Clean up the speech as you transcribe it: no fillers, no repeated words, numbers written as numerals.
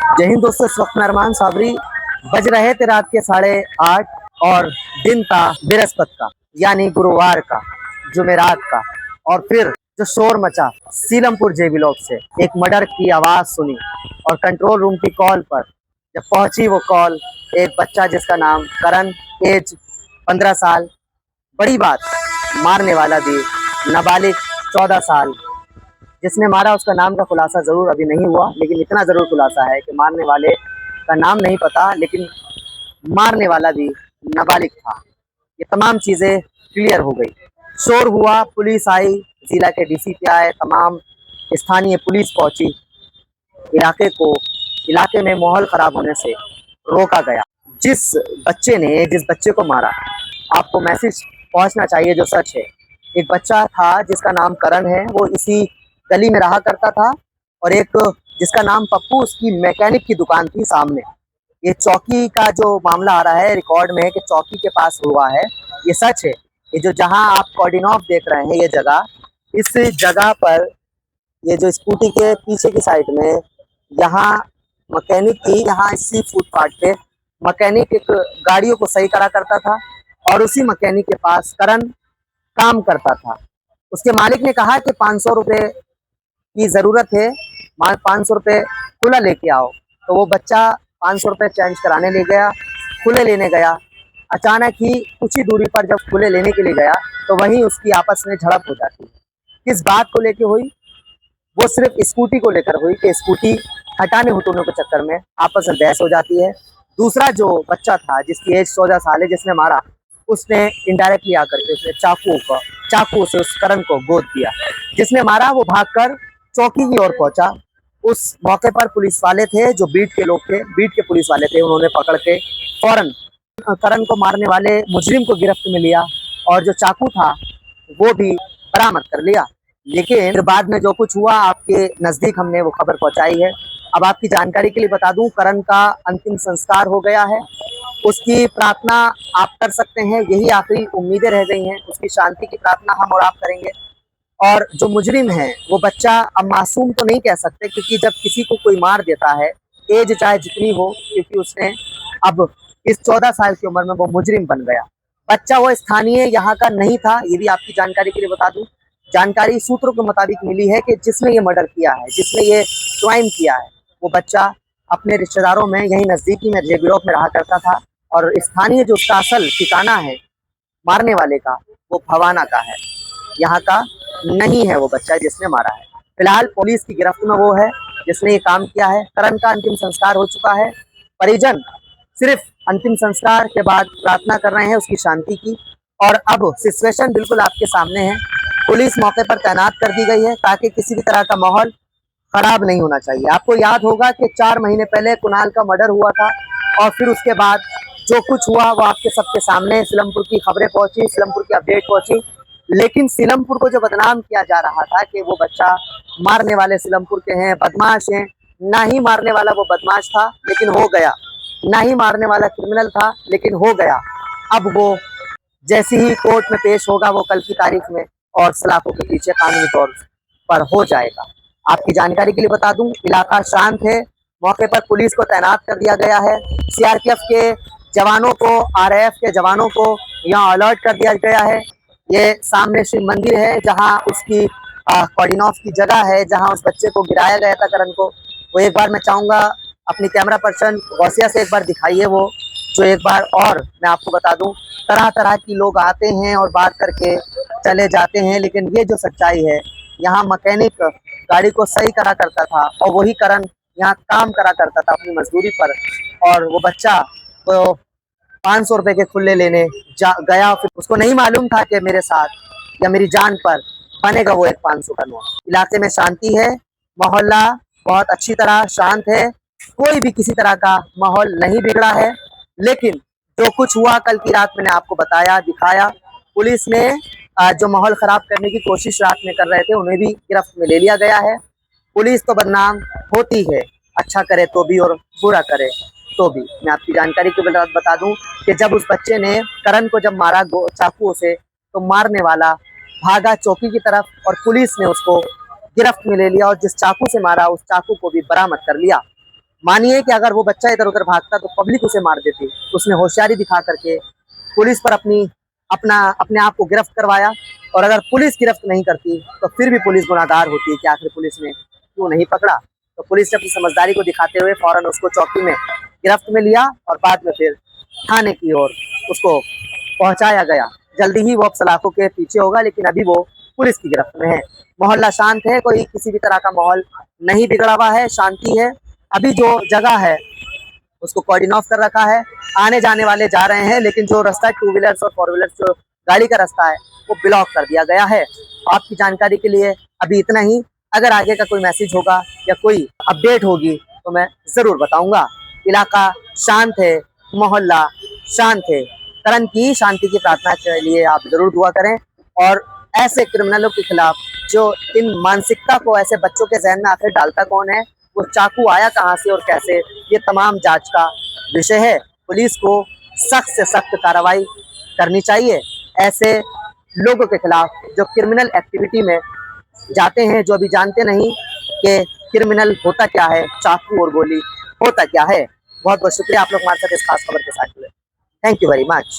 जय हिंद दोस्तों, इस वक्त मैं अरमान साबरी। बज रहे थे रात के 8:30 और दिन था बृहस्पति का, यानी गुरुवार का, जुमेरात का। और फिर जो शोर मचा सीलमपुर जे ब्लॉक से, एक मर्डर की आवाज सुनी और कंट्रोल रूम की कॉल पर जब पहुंची वो कॉल, एक बच्चा जिसका नाम करण, एज 15 साल, बड़ी बात, मारने वाला भी नाबालिग 14 साल। जिसने मारा उसका नाम का खुलासा जरूर अभी नहीं हुआ, लेकिन इतना जरूर खुलासा है कि मारने वाले का नाम नहीं पता, लेकिन मारने वाला भी नाबालिग था। ये तमाम चीजें क्लियर हो गई। शोर हुआ, पुलिस आई, जिला के डीसीपी आए, तमाम स्थानीय पुलिस पहुंची। इलाके में माहौल खराब होने से रोका गया। जिस बच्चे को मारा, आपको मैसेज पहुंचना चाहिए जो सच है। एक बच्चा था जिसका नाम करण है, वो इसी गली में रहा करता था। और एक जिसका नाम पप्पू, उसकी मैकेनिक की दुकान थी सामने। ये चौकी का जो मामला आ रहा है, रिकॉर्ड में है कि चौकी के पास हुआ है, ये सच है। ये जो जहां आप कोऑर्डिनेट देख रहे हैं, ये जगह, इस जगह पर ये जो स्कूटी के पीछे की साइड में यहाँ मैकेनिक थी। यहाँ इसी फुटपाथ पे मैकेनिक एक गाड़ियों को सही करा करता था और उसी मैकेनिक के पास करण काम करता था। उसके मालिक ने कहा कि 500 रुपये की जरूरत है, 500 रुपये खुला लेके आओ। तो वो बच्चा 500 रुपये चेंज कराने ले गया, खुले लेने गया। अचानक ही कुछ ही दूरी पर जब खुले लेने के लिए गया तो वहीं उसकी आपस में झड़प हो जाती है। किस बात को लेके हुई? वो सिर्फ स्कूटी को लेकर हुई कि स्कूटी हटाने हुटाने के चक्कर में आपस में बहस हो जाती है। दूसरा जो बच्चा था जिसकी एज 14 साल है, जिसने मारा, उसने इनडायरेक्टली आकर के उसने चाकू से उस करण को गोद दिया। जिसने मारा वो भागकर चौकी की ओर पहुंचा। उस मौके पर पुलिस वाले थे, जो बीट के लोग थे, बीट के पुलिस वाले थे। उन्होंने पकड़ के फौरन करण को मारने वाले मुजरिम को गिरफ्त में लिया और जो चाकू था वो भी बरामद कर लिया। लेकिन बाद में जो कुछ हुआ, आपके नजदीक हमने वो खबर पहुंचाई है। अब आपकी जानकारी के लिए बता दूं, करण का अंतिम संस्कार हो गया है। उसकी प्रार्थना आप कर सकते हैं, यही आखिरी उम्मीदें रह गई हैं। उसकी शांति की प्रार्थना हम और आप करेंगे। और जो मुजरिम है वो बच्चा, अब मासूम तो नहीं कह सकते, क्योंकि जब किसी को कोई मार देता है, एज चाहे जितनी हो, क्योंकि उसने अब इस 14 साल की उम्र में वो मुजरिम बन गया। बच्चा वो स्थानीय यहाँ का नहीं था, ये भी आपकी जानकारी के लिए बता दूं। जानकारी सूत्रों के मुताबिक मिली है कि जिसने ये मर्डर किया है, जिसने ये क्राइम किया है, वो बच्चा अपने रिश्तेदारों में यही नजदीकी में जे ब्लॉक में रहा करता था। और स्थानीय जो उसका असल ठिकाना है मारने वाले का, वो भवाना का है, यहाँ का नहीं है वो बच्चा जिसने मारा है। फिलहाल पुलिस की गिरफ्त में वो है जिसने ये काम किया है। करण का अंतिम संस्कार हो चुका है। परिजन सिर्फ अंतिम संस्कार के बाद प्रार्थना कर रहे हैं उसकी शांति की। और अब सिचुएशन बिल्कुल आपके सामने है। पुलिस मौके पर तैनात कर दी गई है ताकि किसी भी तरह का माहौल खराब नहीं होना चाहिए। आपको याद होगा कि 4 महीने पहले कुणाल का मर्डर हुआ था और फिर उसके बाद जो कुछ हुआ वो आपके सबके सामने, सीलमपुर की खबरें पहुंची, सीलमपुर की अपडेट पहुंची। लेकिन सीलमपुर को जो बदनाम किया जा रहा था कि वो बच्चा मारने वाले सीलमपुर के हैं, बदमाश हैं, ना ही मारने वाला वो बदमाश था लेकिन हो गया, ना ही मारने वाला क्रिमिनल था लेकिन हो गया। अब वो जैसे ही कोर्ट में पेश होगा, वो कल की तारीख में, और सलाखों के पीछे कानूनी तौर पर हो जाएगा। आपकी जानकारी के लिए बता दूं, इलाका शांत है। मौके पर पुलिस को तैनात कर दिया गया है। सीआरपीएफ के जवानों को, आरएएफ के जवानों को यहाँ अलर्ट कर दिया गया है। ये सामने शिव मंदिर है जहाँ उसकी कोऑर्डिनेट की जगह है, जहाँ उस बच्चे को गिराया गया था, करण को। वो एक बार मैं चाहूँगा अपनी कैमरा पर्सन गौसिया से एक बार दिखाइए वो, जो एक बार। और मैं आपको बता दूं, तरह तरह की लोग आते हैं और बात करके चले जाते हैं, लेकिन ये जो सच्चाई है, यहाँ मैकेनिक गाड़ी को सही करा करता था और वही करण यहाँ काम करा करता था अपनी मजदूरी पर। और वो बच्चा तो 500 रुपए के खुले लेने गया, फिर उसको नहीं मालूम था कि मेरे साथ या मेरी जान पर बनेगा वो एक 500 का नोट। इलाके में शांति है, मोहल्ला बहुत अच्छी तरह शांत है, कोई भी किसी तरह का माहौल नहीं बिगड़ा है। लेकिन जो कुछ हुआ कल की रात मैंने आपको बताया, दिखाया। पुलिस ने जो माहौल खराब करने की कोशिश रात में कर रहे थे, उन्हें भी गिरफ्त में ले लिया गया है। पुलिस तो बदनाम होती है, अच्छा करे तो भी और बुरा करे तो भी। मैं आपकी जानकारी के बाद बता दूं कि जब उस बच्चे ने करण को जब मारा चाकुओं से, तो मारने वाला भागा चौकी की तरफ और पुलिस ने उसको गिरफ्त में ले लिया और जिस चाकू से मारा उस चाकू को भी बरामद कर लिया। मानिए कि अगर वो बच्चा इधर उधर भागता तो पब्लिक उसे मार देती। उसने होशियारी दिखा करके पुलिस पर अपने आप को गिरफ्त करवाया, और अगर पुलिस गिरफ्त नहीं करती तो फिर भी पुलिस गुनाहगार होती कि आखिर पुलिस ने क्यों नहीं पकड़ा। तो पुलिस ने अपनी समझदारी को दिखाते हुए फौरन उसको चौकी में गिरफ्त में लिया और बाद में फिर थाने की ओर उसको पहुंचाया गया। जल्दी ही वो अब सलाखों के पीछे होगा, लेकिन अभी वो पुलिस की गिरफ्त में है। मोहल्ला शांत है, कोई किसी भी तरह का माहौल नहीं बिगड़ा हुआ है, शांति है। अभी जो जगह है उसको कॉर्डिन ऑफ कर रखा है, आने जाने वाले जा रहे हैं, लेकिन जो रास्ता टू व्हीलर्स और फोर व्हीलर्स जो गाड़ी का रास्ता है वो ब्लॉक कर दिया गया है। आपकी जानकारी के लिए अभी इतना ही। अगर आगे का कोई मैसेज होगा या कोई अपडेट होगी तो मैं जरूर बताऊंगा। इलाका शांत है, मोहल्ला शांत है। करण की शांति की प्रार्थना के लिए आप जरूर दुआ करें, और ऐसे क्रिमिनलों के खिलाफ जो इन मानसिकता को ऐसे बच्चों के जहन में आखिर डालता कौन है, वो चाकू आया कहाँ से और कैसे, ये तमाम जांच का विषय है। पुलिस को सख्त से सख्त कार्रवाई करनी चाहिए ऐसे लोगों के खिलाफ जो क्रिमिनल एक्टिविटी में जाते हैं, जो अभी जानते नहीं कि क्रिमिनल होता क्या है, चाकू और गोली होता क्या है। बहुत बहुत शुक्रिया आप लोग हमारे साथ इस खास खबर के साथ जुड़े। Thank you very much.